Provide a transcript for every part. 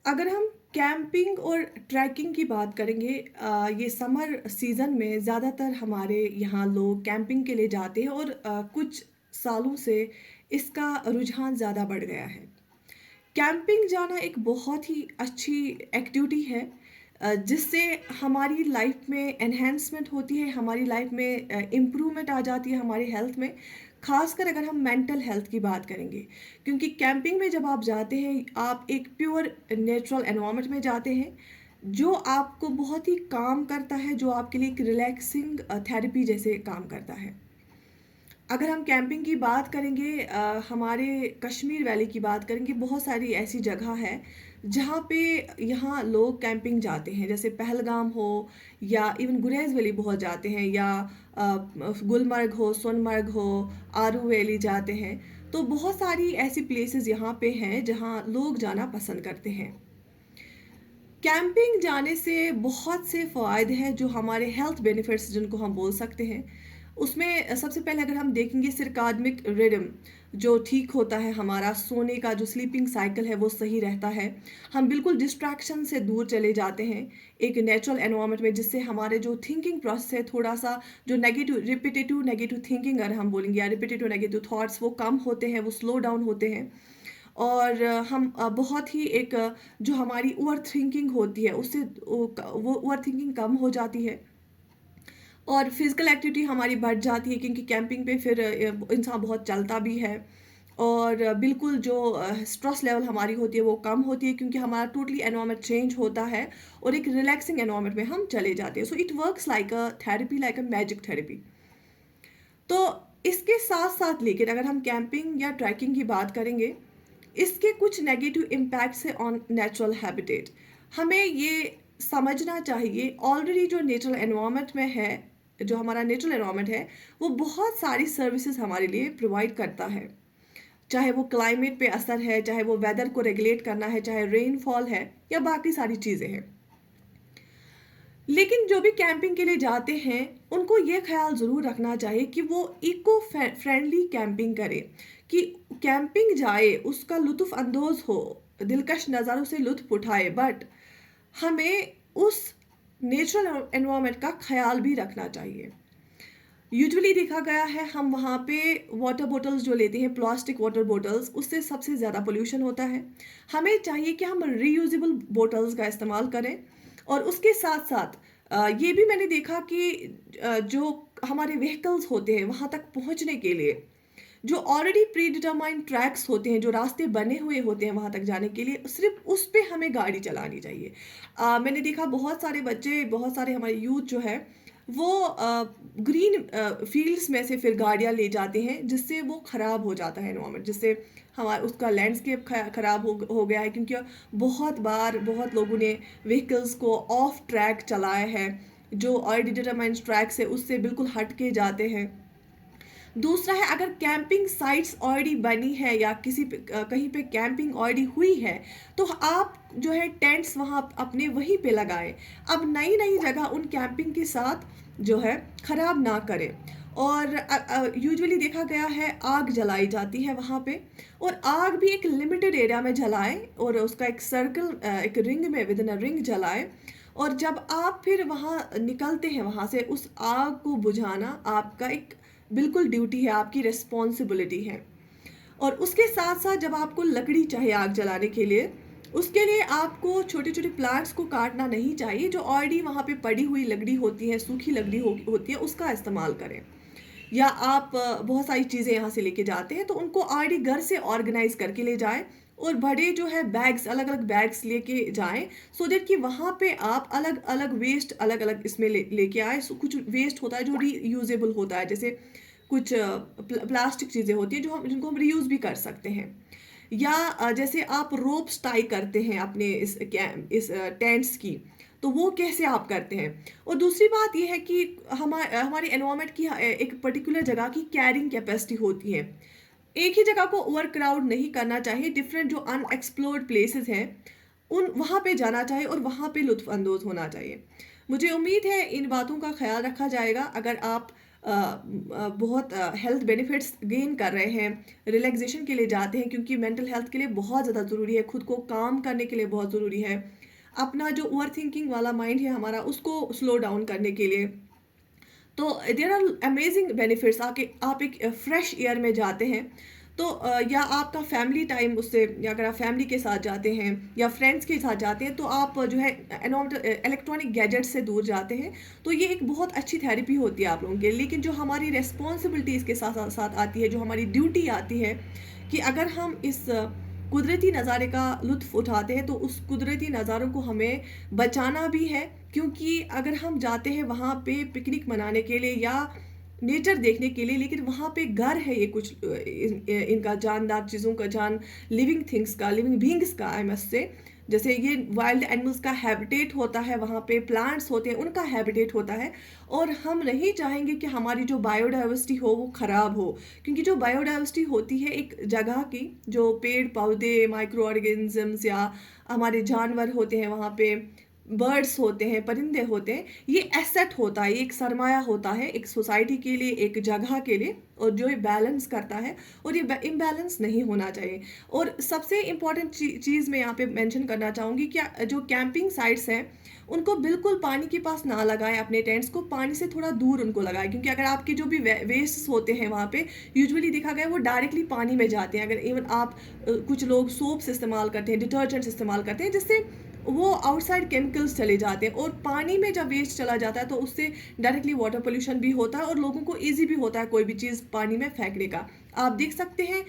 अगर हम कैंपिंग और ट्रैकिंग की बात करेंगे, ये समर सीज़न में ज़्यादातर हमारे यहाँ लोग कैंपिंग के लिए जाते हैं और कुछ सालों से इसका रुझान ज़्यादा बढ़ गया है। कैंपिंग जाना एक बहुत ही अच्छी एक्टिविटी है, जिससे हमारी लाइफ में एनहेंसमेंट होती है, हमारी लाइफ में इम्प्रूवमेंट आ जाती है हमारी हेल्थ में। खासकर अगर हम मेंटल हेल्थ की बात करेंगे, क्योंकि कैंपिंग में जब आप जाते हैं आप एक प्योर नेचुरल एनवायरनमेंट में जाते हैं, जो आपको बहुत ही काम करता है, जो आपके लिए एक रिलैक्सिंग थेरेपी जैसे काम करता है। अगर हम कैंपिंग की बात करेंगे, हमारे कश्मीर वैली की बात करेंगे, बहुत सारी ऐसी जगह है जहाँ पे यहाँ लोग कैंपिंग जाते हैं, जैसे पहलगाम हो या इवन गुरेज वैली बहुत जाते हैं, या गुलमर्ग हो, सोनमर्ग हो, आरू वैली जाते हैं। तो बहुत सारी ऐसी प्लेसेस यहाँ पे हैं जहाँ लोग जाना पसंद करते हैं। कैंपिंग जाने से बहुत से फ़ायदे हैं जो हमारे हेल्थ बेनिफिट्स जिनको हम बोल सकते हैं। उसमें सबसे पहले अगर हम देखेंगे सर्काडिक रिदम जो ठीक होता है, हमारा सोने का जो स्लीपिंग साइकिल है वो सही रहता है। हम बिल्कुल डिस्ट्रैक्शन से दूर चले जाते हैं एक नेचुरल एनवायरनमेंट में, जिससे हमारे जो थिंकिंग प्रोसेस है थोड़ा-सा, जो रिपिटेटिव नेगेटिव थिंकिंग अगर हम बोलेंगे, या रिपिटेटिव नेगेटिव थॉट्स, वो कम होते हैं, वो स्लो डाउन होते हैं। और हम बहुत ही एक जो हमारी ओवरथिंकिंग होती है उससे वो ओवरथिंकिंग कम हो जाती है, और फिजिकल एक्टिविटी हमारी बढ़ जाती है, क्योंकि कैंपिंग पे फिर इंसान बहुत चलता भी है। और बिल्कुल जो स्ट्रेस लेवल हमारी होती है वो कम होती है, क्योंकि हमारा टोटली एनवायरनमेंट चेंज होता है और एक रिलैक्सिंग एनवायरनमेंट में हम चले जाते हैं। So it works like a therapy, like a magic therapy. तो इसके साथ साथ, लेकिन अगर हम कैंपिंग या ट्रैकिंग की बात करेंगे, इसके कुछ नेगेटिव इम्पैक्ट्स है ऑन नेचुरल हैबिटेट। हमें ये समझना चाहिए, ऑलरेडी जो नेचुरल एनवायरनमेंट में है, जो हमारा नेचुरल एनवायरनमेंट है, वो बहुत सारी सर्विसेज हमारे लिए प्रोवाइड करता है। चाहे वो क्लाइमेट पे असर है, चाहे वो वेदर को रेगुलेट करना है, चाहे रेनफॉल है, या बाकी सारी चीज़ें हैं। लेकिन जो भी कैंपिंग के लिए जाते हैं, उनको ये ख्याल ज़रूर रखना चाहिए कि वो इको फ्रेंडली कैंपिंग करें, कि कैंपिंग जाए, उसका लुत्फ़ अंदोज़ हो, दिलकश नज़ारों से लुत्फ़ उठाए, बट हमें उस नेचुरल एनवायरनमेंट का ख्याल भी रखना चाहिए। यूजुअली देखा गया है हम वहाँ पे वाटर बॉटल्स जो लेते हैं, प्लास्टिक वाटर बॉटल्स, उससे सबसे ज़्यादा पोल्यूशन होता है। हमें चाहिए कि हम रीयूजेबल बॉटल्स का इस्तेमाल करें, और उसके साथ साथ ये भी मैंने देखा कि जो हमारे व्हीकल्स होते हैं वहाँ तक पहुँचने के लिए, जो ऑलरेडी प्री डिटरमाइंड ट्रैक्स होते हैं, जो रास्ते बने हुए होते हैं वहाँ तक जाने के लिए, सिर्फ उस पे हमें गाड़ी चलानी चाहिए। मैंने देखा बहुत सारे बच्चे, बहुत सारे हमारे यूथ जो है, वो ग्रीन फील्ड्स में से फिर गाड़ियाँ ले जाते हैं, जिससे वो ख़राब हो जाता है एनवायरनमेंट, जिससे हमारा उसका लैंडस्केप ख़राब हो गया है, क्योंकि बहुत बार बहुत लोगों ने व्हीकल्स को ऑफ ट्रैक चलाया है, जो ऑलरेडी डिटरमाइंड ट्रैक से उससे बिल्कुल हट के जाते हैं। दूसरा है, अगर कैंपिंग साइट्स ऑलरेडी बनी है, या किसी पे कहीं पे कैंपिंग ऑलरेडी हुई है, तो आप जो है टेंट्स वहाँ अपने वहीं पे लगाएं। अब नई नई जगह उन कैंपिंग के साथ जो है खराब ना करें। और यूजुअली देखा गया है आग जलाई जाती है वहाँ पे, और आग भी एक लिमिटेड एरिया में जलाएं, और उसका एक सर्कल, एक रिंग में, विद इन अ रिंग जलाएं। और जब आप फिर वहाँ निकलते हैं, वहाँ से उस आग को बुझाना आपका एक बिल्कुल ड्यूटी है, आपकी रिस्पॉन्सिबिलिटी है। और उसके साथ साथ जब आपको लकड़ी चाहिए आग जलाने के लिए, उसके लिए आपको छोटे छोटे प्लांट्स को काटना नहीं चाहिए, जो ऑलरेडी वहाँ पे पड़ी हुई लकड़ी होती है, सूखी लकड़ी होती है, उसका इस्तेमाल करें। या आप बहुत सारी चीज़ें यहाँ से लेके जाते हैं, तो उनको ऑलरेडी घर से ऑर्गेनाइज करके ले जाएं, और बड़े जो है बैग्स, अलग अलग बैग्स लेके जाएं, सो दैट कि वहाँ पे आप अलग अलग वेस्ट अलग अलग इसमें लेके आए। कुछ वेस्ट होता है जो रीयूजेबल होता है, जैसे कुछ प्लास्टिक चीज़ें होती हैं जो हम जिनको हम रीयूज भी कर सकते हैं। या जैसे आप रोप्स टाई करते हैं अपने इस टेंट्स की, तो वो कैसे आप करते हैं। और दूसरी बात ये है कि हमारे एनवायरनमेंट की एक पर्टिकुलर जगह की कैरिंग कैपेसिटी होती है। एक ही जगह को ओवर क्राउड नहीं करना चाहिए, डिफरेंट जो अनएक्सप्लोर्ड प्लेसेस हैं उन वहाँ पे जाना चाहिए, और वहाँ पे लुत्फ अंदोज होना चाहिए। मुझे उम्मीद है इन बातों का ख्याल रखा जाएगा। अगर आप बहुत हेल्थ बेनिफिट्स गेन कर रहे हैं, रिलैक्सेशन के लिए जाते हैं क्योंकि मेंटल हेल्थ के लिए बहुत ज़्यादा ज़रूरी है, खुद को काम करने के लिए बहुत ज़रूरी है, अपना जो ओवर थिंकिंग वाला माइंड है हमारा उसको स्लो डाउन करने के लिए। तो देयर आर अमेजिंग बेनिफिट्स। आके आप एक फ्रेश एयर में जाते हैं तो या आपका फैमिली टाइम उससे, या अगर आप फैमिली के साथ जाते हैं या फ्रेंड्स के साथ जाते हैं तो आप जो है इलेक्ट्रॉनिक गैजेट से दूर जाते हैं। तो ये एक बहुत अच्छी थेरेपी होती है आप लोगों के लिए। लेकिन जो हमारी रेस्पॉन्सिबिलिटीज़ के साथ साथ आती है, जो हमारी ड्यूटी आती है कि अगर हम इस कुदरती नज़ारे का लुत्फ़ उठाते हैं तो उस कुदरती नज़ारों को हमें बचाना भी है। क्योंकि अगर हम जाते हैं वहाँ पे पिकनिक मनाने के लिए या नेचर देखने के लिए, लेकिन वहाँ पे घर है ये कुछ इनका जानदार चीज़ों का, जान लिविंग थिंग्स का, लिविंग बीइंग्स का, आई मस्ट से, जैसे ये वाइल्ड एनिमल्स का हैबिटेट होता है, वहाँ पे प्लांट्स होते हैं उनका हैबिटेट होता है। और हम नहीं चाहेंगे कि हमारी जो बायोडाइवर्सिटी हो वो ख़राब हो, क्योंकि जो बायोडाइवर्सिटी होती है एक जगह की, जो पेड़ पौधे, माइक्रो ऑर्गेनिजम्स या हमारे जानवर होते हैं वहाँ पे, बर्ड्स होते हैं, परिंदे होते हैं, ये एसेट होता है, ये एक सरमाया होता है एक सोसाइटी के लिए, एक जगह के लिए, और जो ये बैलेंस करता है, और ये इम्बैलेंस नहीं होना चाहिए। और सबसे इम्पॉर्टेंट चीज़ मैं यहाँ पे मेंशन करना चाहूँगी कि जो कैंपिंग साइट्स हैं उनको बिल्कुल पानी के पास ना लगाएं, अपने टेंट्स को पानी से थोड़ा दूर उनको लगाएं, क्योंकि अगर आपके जो भी वेस्ट होते हैं वहाँ पे यूजुअली देखा गया है वो डायरेक्टली पानी में जाते हैं। अगर इवन आप कुछ लोग सोप्स इस्तेमाल करते हैं, डिटर्जेंट्स इस्तेमाल करते हैं, जिससे वो आउटसाइड केमिकल्स चले जाते हैं, और पानी में जब वेस्ट चला जाता है तो उससे डायरेक्टली वाटर पोल्यूशन भी होता है और लोगों को ईजी भी होता है कोई भी चीज़ पानी में फेंकने का। आप देख सकते हैं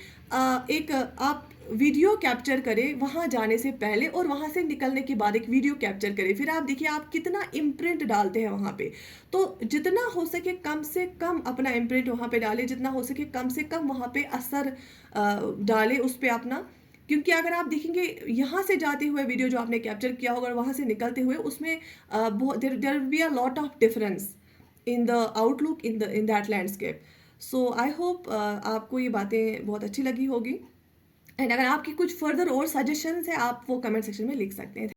एक आप वीडियो कैप्चर करें वहाँ जाने से पहले, और वहाँ से निकलने के बाद एक वीडियो कैप्चर करें, फिर आप देखिए आप कितना इम्प्रिंट डालते हैं वहाँ पे। तो जितना हो सके कम से कम अपना इम्प्रिंट वहाँ पे डालें, जितना हो सके कम से कम वहाँ पे असर डालें उस पे अपना। क्योंकि अगर आप देखेंगे यहाँ से जाते हुए वीडियो जो आपने कैप्चर किया होगा और वहाँ से निकलते हुए, उसमें बहुत there will be a lot of difference in the outlook in that landscape. So I hope आपको ये बातें बहुत अच्छी लगी होगी। एंड अगर आपकी कुछ फर्दर और सजेशंस है आप वो कमेंट सेक्शन में लिख सकते हैं।